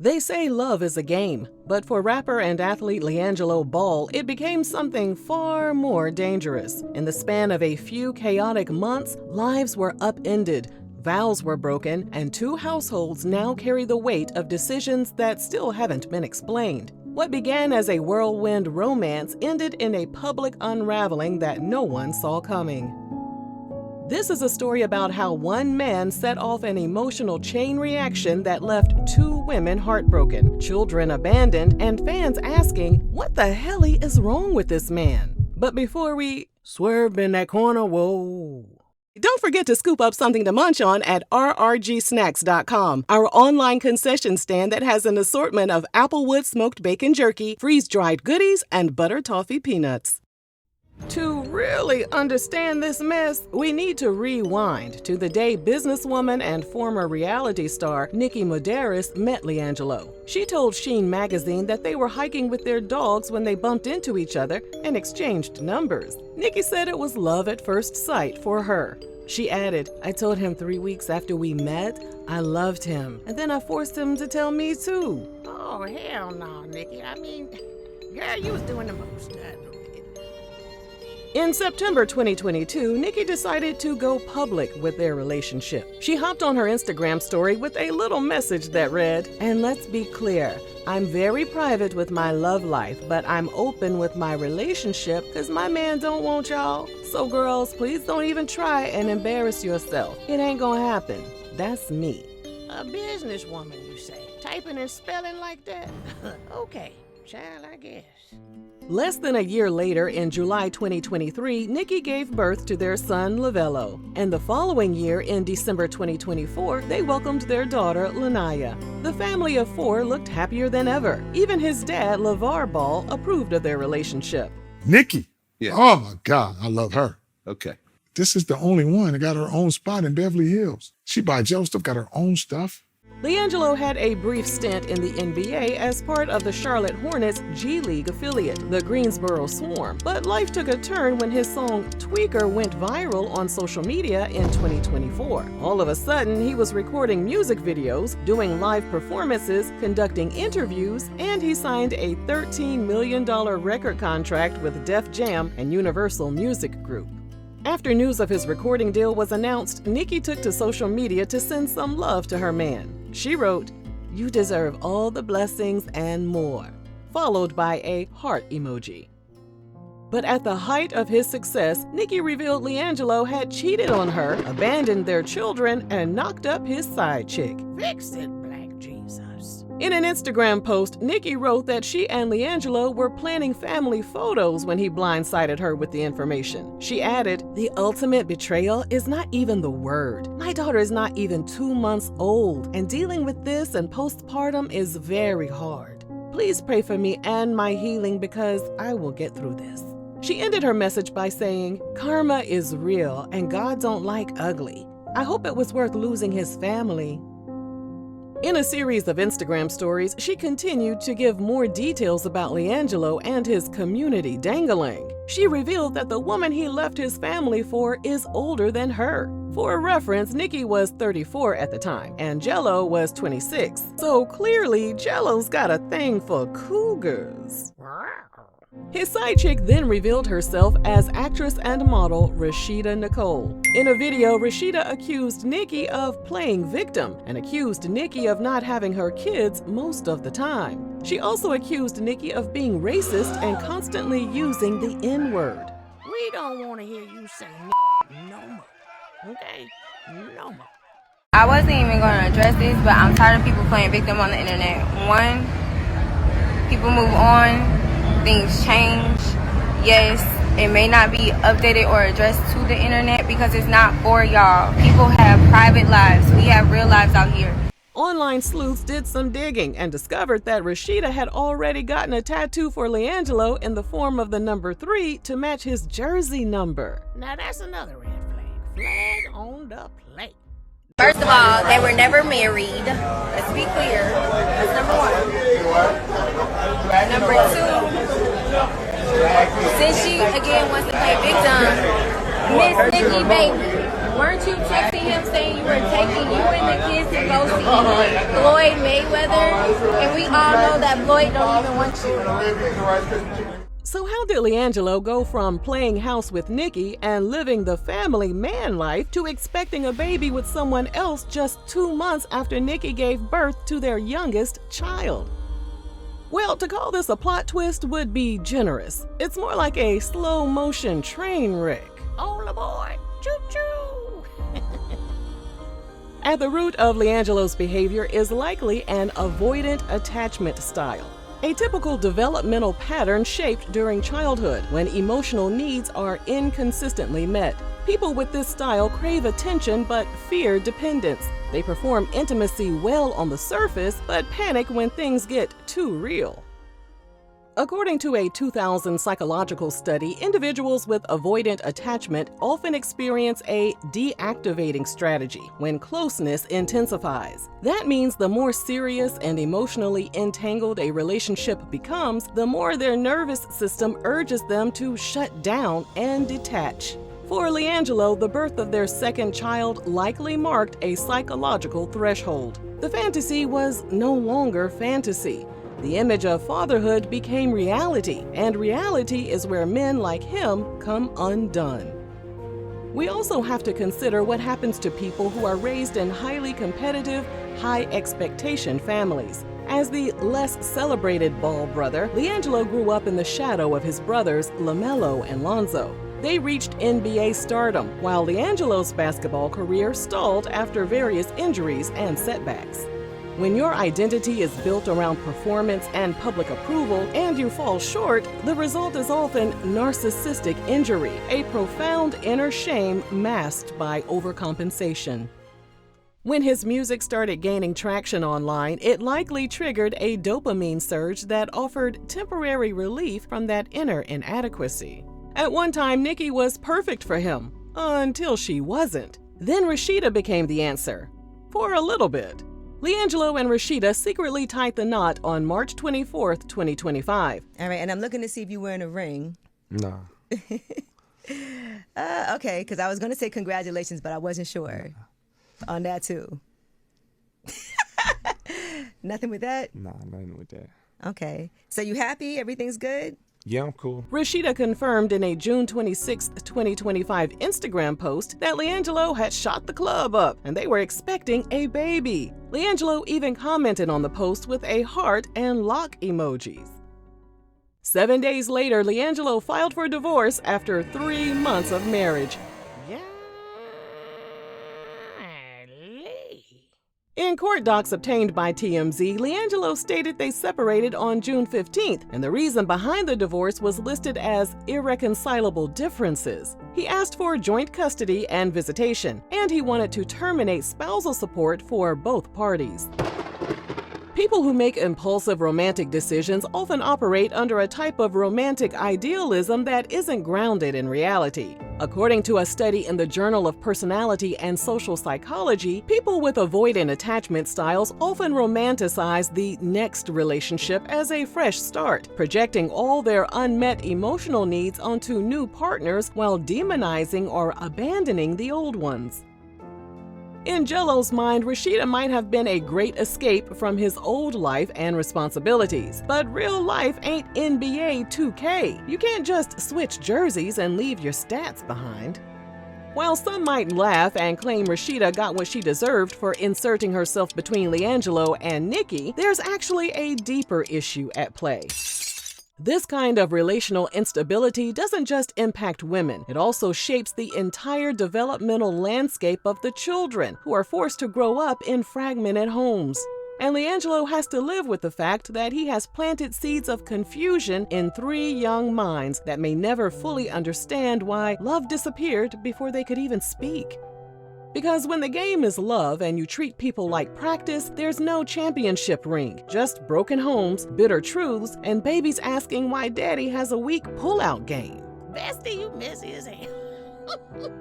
They say love is a game, but for rapper and athlete LiAngelo Ball, it became something far more dangerous. In the span of a few chaotic months, lives were upended, vows were broken, and two households now carry the weight of decisions that still haven't been explained. What began as a whirlwind romance ended in a public unraveling that no one saw coming. This is a story about how one man set off an emotional chain reaction that left two women heartbroken, children abandoned, and fans asking, what the helly is wrong with this man? But before we swerve in that corner, whoa. Don't forget to scoop up something to munch on at rrgsnacks.com, our online concession stand that has an assortment of Applewood smoked bacon jerky, freeze-dried goodies, and butter toffee peanuts. To really understand this mess, we need to rewind to the day businesswoman and former reality star Nikki Muderis met LiAngelo. She told Sheen magazine that they were hiking with their dogs when they bumped into each other and exchanged numbers. Nikki said it was love at first sight for her. She added, I told him 3 weeks after we met, I loved him, and then I forced him to tell me too. Oh, hell no, Nikki. I mean, girl, you was doing the most. In September 2022, Nikki decided to go public with their relationship. She hopped on her Instagram story with a little message that read, and let's be clear, I'm very private with my love life, but I'm open with my relationship because my man don't want y'all. So girls, please don't even try and embarrass yourself. It ain't gonna happen. That's me. A businesswoman, you say? Typing and spelling like that? Okay, child, I guess. Less than a year later, in July 2023, Nikki gave birth to their son, LiAngelo. And the following year, in December 2024, they welcomed their daughter, Lanaya. The family of four looked happier than ever. Even his dad, LeVar Ball, approved of their relationship. Nikki? Yeah. Oh my God, I love her. Okay. This is the only one that got her own spot in Beverly Hills. She buy Joe stuff, got her own stuff. LiAngelo had a brief stint in the NBA as part of the Charlotte Hornets G League affiliate, the Greensboro Swarm, but life took a turn when his song Tweaker went viral on social media in 2024. All of a sudden, he was recording music videos, doing live performances, conducting interviews, and he signed a $13 million record contract with Def Jam and Universal Music Group. After news of his recording deal was announced, Nikki took to social media to send some love to her man. She wrote, "You deserve all the blessings and more," followed by a heart emoji. But at the height of his success, Nikki revealed LiAngelo had cheated on her, abandoned their children, and knocked up his side chick. Fix it, Black Jesus. In an Instagram post, Nikki wrote that she and LiAngelo were planning family photos when he blindsided her with the information. She added, "The ultimate betrayal is not even the word. My daughter is not even 2 months old, and dealing with this and postpartum is very hard. Please pray for me and my healing because I will get through this." She ended her message by saying, "Karma is real and God don't like ugly. I hope it was worth losing his family." In a series of Instagram stories, she continued to give more details about LiAngelo and his community, Dangalang. She revealed that the woman he left his family for is older than her. For reference, Nikki was 34 at the time, and Jello was 26. So clearly, Jello's got a thing for cougars. His side chick then revealed herself as actress and model Rashida Nicole. In a video, Rashida accused Nikki of playing victim and accused Nikki of not having her kids most of the time. She also accused Nikki of being racist and constantly using the N-word. We don't want to hear you say no more. Okay? No more. I wasn't even going to address this, but I'm tired of people playing victim on the internet. One, people move on. Things change. Yes, it may not be updated or addressed to the internet because it's not for y'all. People have private lives. We have real lives out here. Online sleuths did some digging and discovered that Rashida had already gotten a tattoo for LiAngelo in the form of the number 3 to match his jersey number. Now that's another red flag. Flag on the plate. First of all, they were never married. Let's be clear. That's number one. Number two, since she again wants to play victim, Miss Nikki, baby, weren't you texting him saying you were taking you and the kids to go see Floyd Mayweather, and we all know that Floyd don't even want you. So how did LiAngelo go from playing house with Nikki and living the family man life to expecting a baby with someone else just 2 months after Nikki gave birth to their youngest child? Well, to call this a plot twist would be generous. It's more like a slow-motion train wreck. All aboard! Choo-choo! At the root of LiAngelo's behavior is likely an avoidant attachment style, a typical developmental pattern shaped during childhood when emotional needs are inconsistently met. People with this style crave attention but fear dependence. They perform intimacy well on the surface but panic when things get too real. According to a 2000 psychological study, individuals with avoidant attachment often experience a deactivating strategy when closeness intensifies. That means the more serious and emotionally entangled a relationship becomes, the more their nervous system urges them to shut down and detach. For LiAngelo, the birth of their second child likely marked a psychological threshold. The fantasy was no longer fantasy. The image of fatherhood became reality, and reality is where men like him come undone. We also have to consider what happens to people who are raised in highly competitive, high-expectation families. As the less celebrated Ball brother, LiAngelo grew up in the shadow of his brothers LaMelo and Lonzo. They reached NBA stardom, while LiAngelo's basketball career stalled after various injuries and setbacks. When your identity is built around performance and public approval, and you fall short, the result is often narcissistic injury, a profound inner shame masked by overcompensation. When his music started gaining traction online, it likely triggered a dopamine surge that offered temporary relief from that inner inadequacy. At one time, Nikki was perfect for him, until she wasn't. Then Rashida became the answer, for a little bit. LiAngelo and Rashida secretly tied the knot on March 24th, 2025. All right, and I'm looking to see if you're wearing a ring. No. Okay, because I was going to say congratulations, but I wasn't sure on that too. Nothing with that? Nah, nothing with that. Okay. So you happy? Everything's good? Yeah, I'm cool. Rashida confirmed in a June 26, 2025 Instagram post that LiAngelo had shot the club up and they were expecting a baby. LiAngelo even commented on the post with a heart and lock emojis. 7 days later, LiAngelo filed for divorce after 3 months of marriage. In court docs obtained by TMZ, LiAngelo stated they separated on June 15th, and the reason behind the divorce was listed as irreconcilable differences. He asked for joint custody and visitation, and he wanted to terminate spousal support for both parties. People who make impulsive romantic decisions often operate under a type of romantic idealism that isn't grounded in reality. According to a study in the Journal of Personality and Social Psychology, people with avoidant attachment styles often romanticize the next relationship as a fresh start, projecting all their unmet emotional needs onto new partners while demonizing or abandoning the old ones. In Jello's mind, Rashida might have been a great escape from his old life and responsibilities. But real life ain't NBA 2K. You can't just switch jerseys and leave your stats behind. While some might laugh and claim Rashida got what she deserved for inserting herself between LiAngelo and Nikki, there's actually a deeper issue at play. This kind of relational instability doesn't just impact women, it also shapes the entire developmental landscape of the children, who are forced to grow up in fragmented homes. And LiAngelo has to live with the fact that he has planted seeds of confusion in 3 young minds that may never fully understand why love disappeared before they could even speak. Because when the game is love and you treat people like practice, there's no championship ring, just broken homes, bitter truths, and babies asking why daddy has a weak pullout game. Bestie, you messy as hell.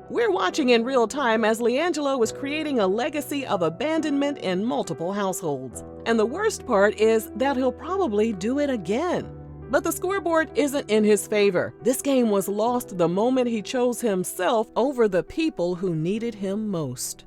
We're watching in real time as LiAngelo is creating a legacy of abandonment in multiple households. And the worst part is that he'll probably do it again. But the scoreboard isn't in his favor. This game was lost the moment he chose himself over the people who needed him most.